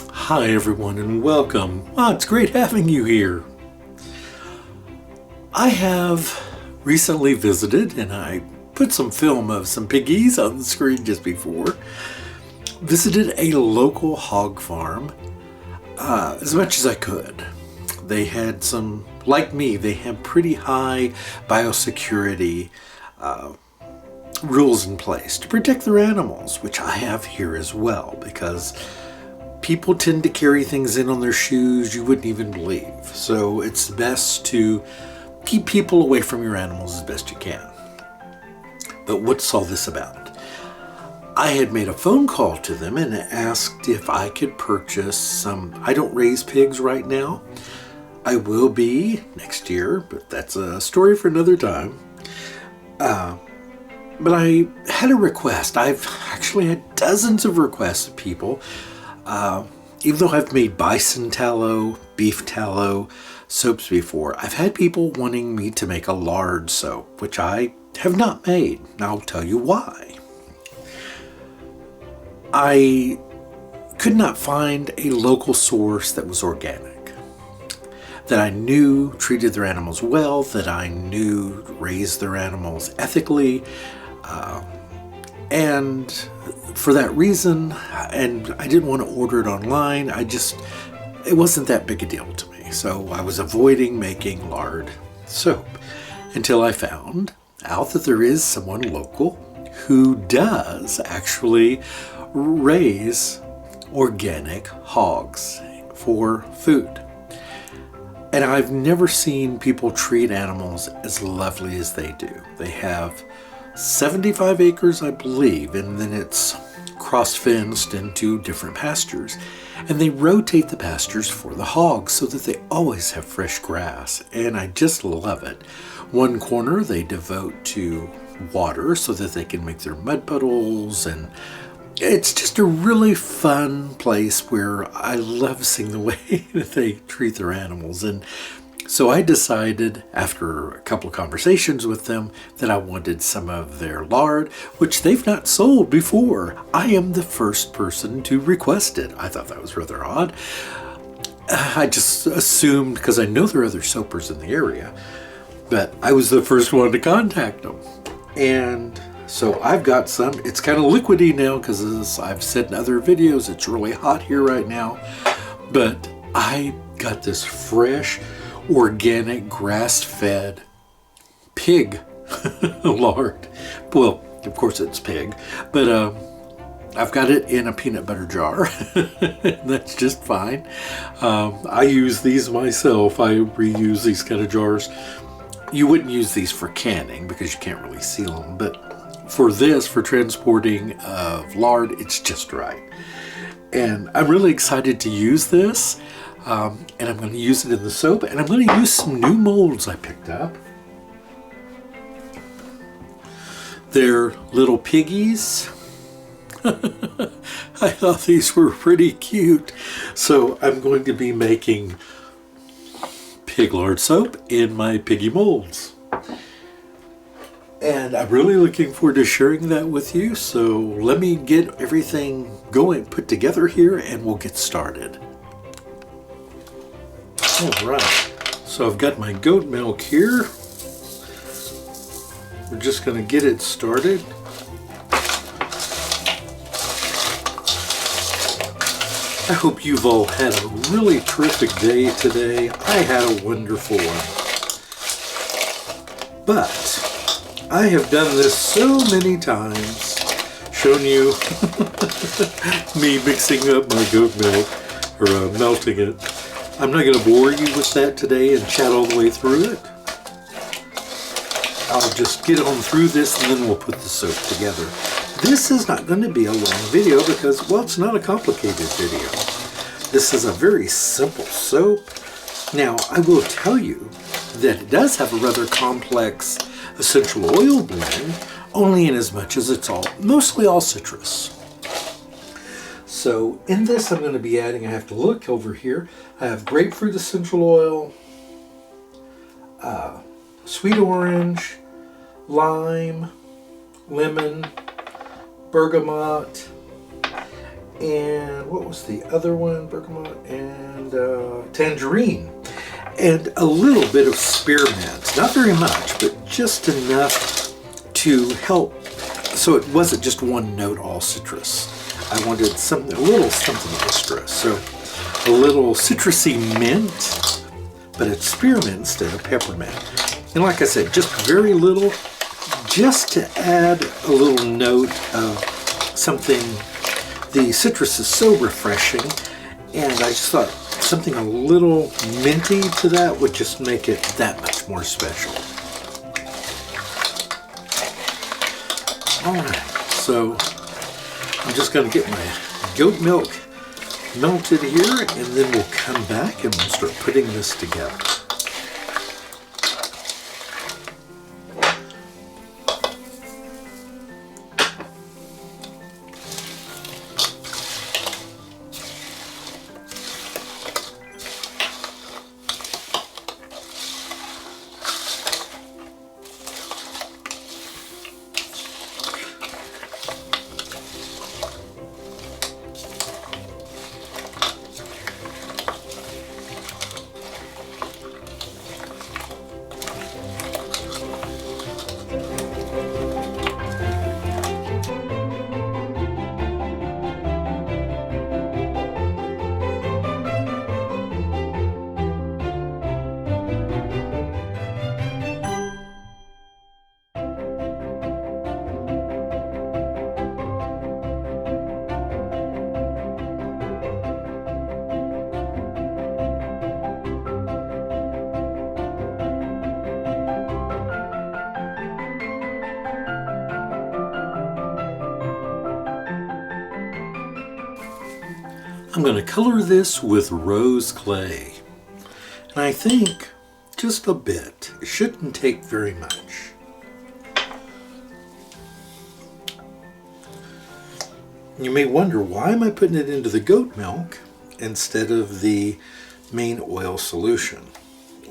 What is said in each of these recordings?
Hi everyone and welcome. It's great having you here. I have recently visited, and I put some film of some piggies on the screen just before, visited a local hog farm as much as I could. They had some, like me, they have pretty high biosecurity rules in place to protect their animals, which I have here as well, because people tend to carry things in on their shoes you wouldn't even believe. So it's best to keep people away from your animals as best you can. But what's all this about? I had made a phone call to them and asked if I could purchase some. I don't raise pigs right now. I will be next year, but that's a story for another time. But I had a request. I've actually had dozens of requests of people. Even though I've made bison tallow, beef tallow soaps before, I've had people wanting me to make a lard soap, which I have not made. And I'll tell you why. I could not find a local source that was organic, that I knew treated their animals well, that I knew raised their animals ethically, and for that reason, and I didn't want to order it online, it wasn't that big a deal to me. So I was avoiding making lard soap until I found out that there is someone local who does actually raise organic hogs for food. And I've never seen people treat animals as lovely as they do. They have 75 acres, I believe, and then it's cross-fenced into different pastures. And they rotate the pastures for the hogs so that they always have fresh grass. And I just love it. One corner they devote to water so that they can make their mud puddles, and it's just a really fun place where I love seeing the way that they treat their animals. And so I decided, after a couple of conversations with them, that I wanted some of their lard, which they've not sold before. I am the first person to request it. I thought that was rather odd. I just assumed, because I know there are other soapers in the area, but I was the first one to contact them. And so I've got some. It's kind of liquidy now because, as I've said in other videos, it's really hot here right now. But I got this fresh, organic, grass-fed pig lard. Well, of course it's pig, but I've got it in a peanut butter jar. That's just fine. I use these myself. I reuse these kind of jars. You wouldn't use these for canning because you can't really seal them, but for this, for transporting of lard, it's just right. And I'm really excited to use this. And I'm going to use it in the soap, and I'm going to use some new molds I picked up. They're little piggies. I thought these were pretty cute. So I'm going to be making pig lard soap in my piggy molds. And I'm really looking forward to sharing that with you. So let me get everything going, put together here, and we'll get started. All right, so I've got my goat milk here. We're just going to get it started. I hope you've all had a really terrific day today. I had a wonderful one. But I have done this so many times, shown you me mixing up my goat milk, or melting it. I'm not going to bore you with that today and chat all the way through it. I'll just get on through this and then we'll put the soap together. This is not going to be a long video because, well, it's not a complicated video. This is a very simple soap. Now, I will tell you that it does have a rather complex essential oil blend, only in as much as it's mostly all citrus. So in this, I'm going to be adding, I have to look over here, I have grapefruit essential oil, sweet orange, lime, lemon, bergamot, and what was the other one? Bergamot and tangerine. And a little bit of spearmint. Not very much, but just enough to help so it wasn't just one note all citrus. I wanted something, a little something extra. So a little citrusy mint, but it's spearmint instead of peppermint. And like I said, just very little, just to add a little note of something. The citrus is so refreshing, and I just thought something a little minty to that would just make it that much more special. Alright, so I'm just going to get my goat milk melted here, and then we'll come back and we'll start putting this together. I'm going to color this with rose clay, and I think just a bit. It shouldn't take very much. You may wonder, why am I putting it into the goat milk instead of the main oil solution?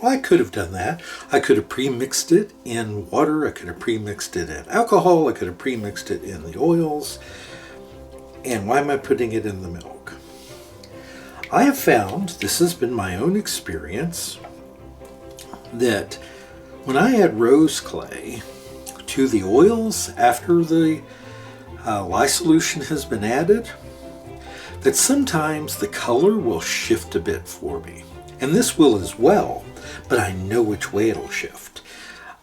Well, I could have done that. I could have pre-mixed it in water, I could have pre-mixed it in alcohol, I could have pre-mixed it in the oils. And why am I putting it in the milk? I have found, this has been my own experience, that when I add rose clay to the oils after the lye solution has been added, that sometimes the color will shift a bit for me. And this will as well, but I know which way it'll shift.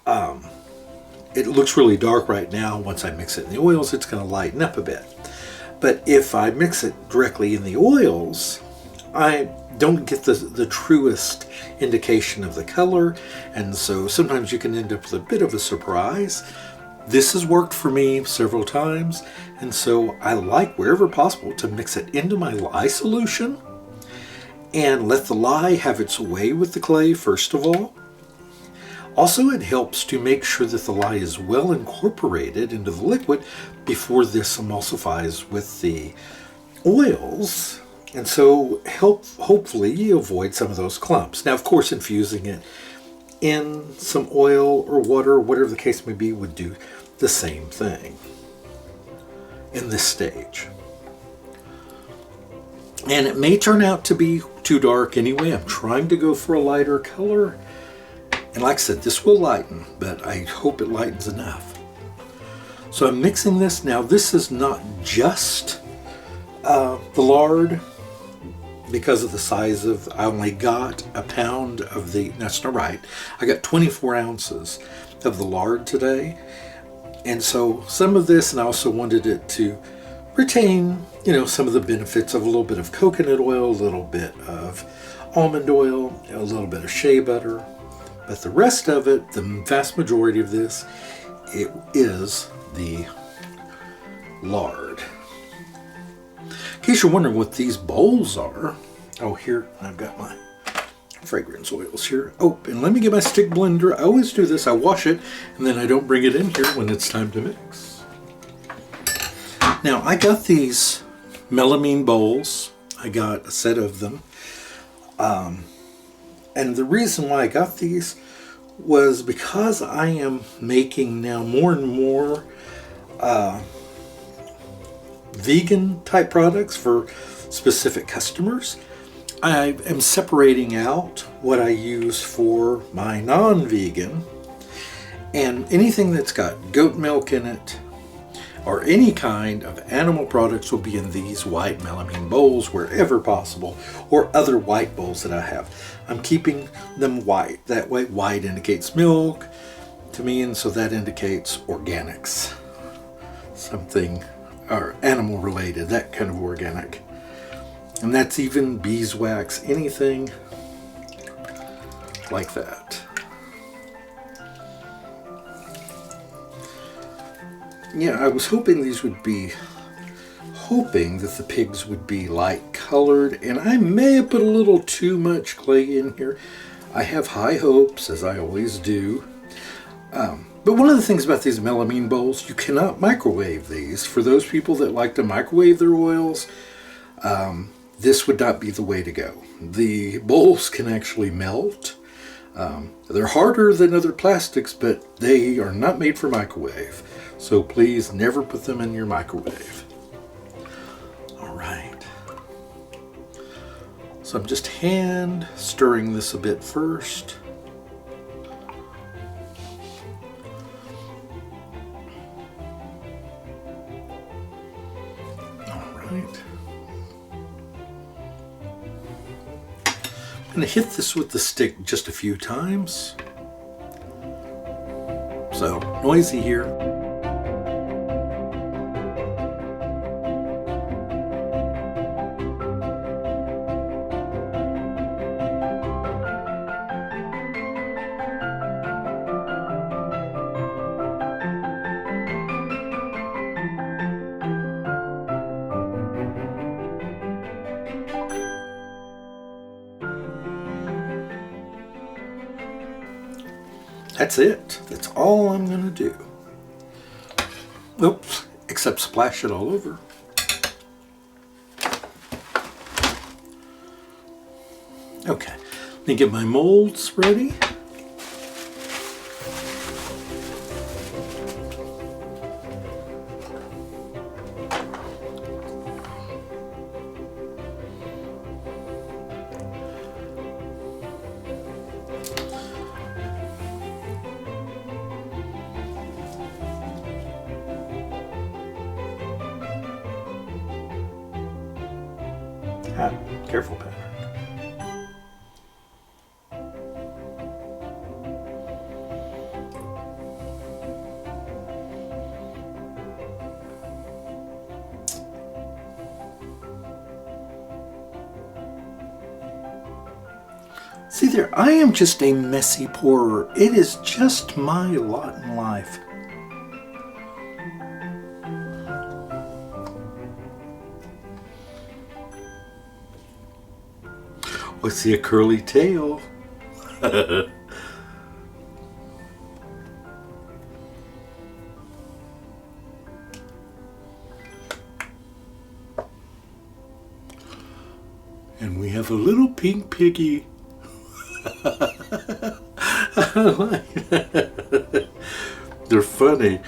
It looks really dark right now. Once I mix it in the oils, it's going to lighten up a bit. But if I mix it directly in the oils, I don't get the truest indication of the color, and so sometimes you can end up with a bit of a surprise. This has worked for me several times, and so I like, wherever possible, to mix it into my lye solution and let the lye have its way with the clay first of all. Also, it helps to make sure that the lye is well incorporated into the liquid before this emulsifies with the oils. And so hopefully avoid some of those clumps. Now, of course, infusing it in some oil or water, or whatever the case may be, would do the same thing in this stage. And it may turn out to be too dark anyway. I'm trying to go for a lighter color. And like I said, this will lighten, but I hope it lightens enough. So I'm mixing this. Now, this is not just the lard, because of the size of, I only got a pound of the, that's not right, I got 24 ounces of the lard today. And so some of this, and I also wanted it to retain, some of the benefits of a little bit of coconut oil, a little bit of almond oil, a little bit of shea butter. But the rest of it, the vast majority of this, it is the lard. In case you're wondering what these bowls are, oh, here I've got my fragrance oils here. Oh, and let me get my stick blender. I always do this. I wash it, and then I don't bring it in here when it's time to mix. Now, I got these melamine bowls. I got a set of them. And the reason why I got these was because I am making now more and more vegan type products for specific customers. I am separating out what I use for my non-vegan, and anything that's got goat milk in it or any kind of animal products will be in these white melamine bowls wherever possible, or other white bowls that I have. I'm keeping them white. That way white indicates milk to me, and so that indicates organics. Something or animal related, that kind of organic. And that's even beeswax, anything like that. Yeah, I was hoping these would be, hoping that the pigs would be light colored, and I may have put a little too much clay in here. I have high hopes, as I always do. But one of the things about these melamine bowls, you cannot microwave these. For those people that like to microwave their oils, this would not be the way to go. The bowls can actually melt. They're harder than other plastics, but they are not made for microwave. So please never put them in your microwave. All right. So I'm just hand stirring this a bit first. All right. I'm going to hit this with the stick just a few times. So, noisy here. That's it. That's all I'm going to do. Oops, except splash it all over. Okay, let me get my molds ready. Careful, Patrick. See there, I am just a messy pourer. It is just my lot in life. I see a curly tail. And we have a little pink piggy. I like that. They're funny.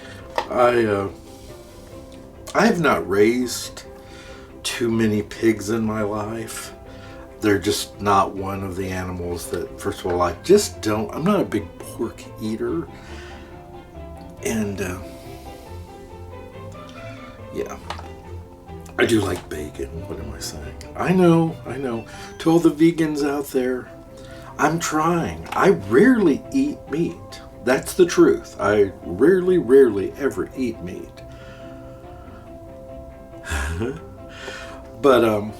I have not raised too many pigs in my life. They're just not one of the animals that, first of all, I just don't, I'm not a big pork eater. And, yeah, I do like bacon. What am I saying? I know. To all the vegans out there, I'm trying. I rarely eat meat. That's the truth. I rarely ever eat meat. But,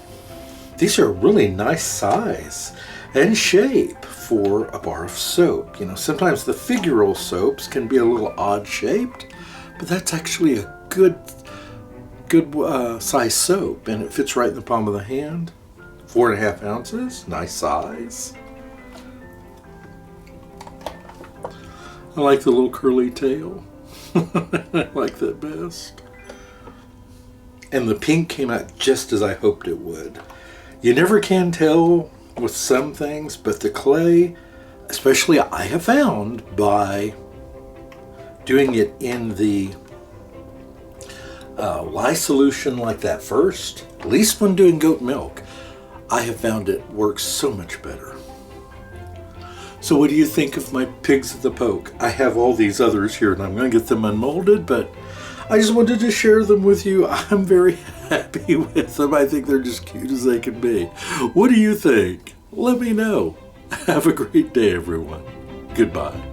these are a really nice size and shape for a bar of soap. You know, sometimes the figural soaps can be a little odd shaped, but that's actually a good size soap, and it fits right in the palm of the hand. 4.5 ounces, nice size. I like the little curly tail. I like that best. And the pink came out just as I hoped it would. You never can tell with some things, but the clay, especially I have found by doing it in the lye solution like that first, at least when doing goat milk. I have found it works so much better. So what do you think of my pigs at the poke? I have all these others here and I'm going to get them unmolded, but I just wanted to share them with you. I'm very happy with them. I think they're just cute as they can be. What do you think? Let me know. Have a great day, everyone. Goodbye.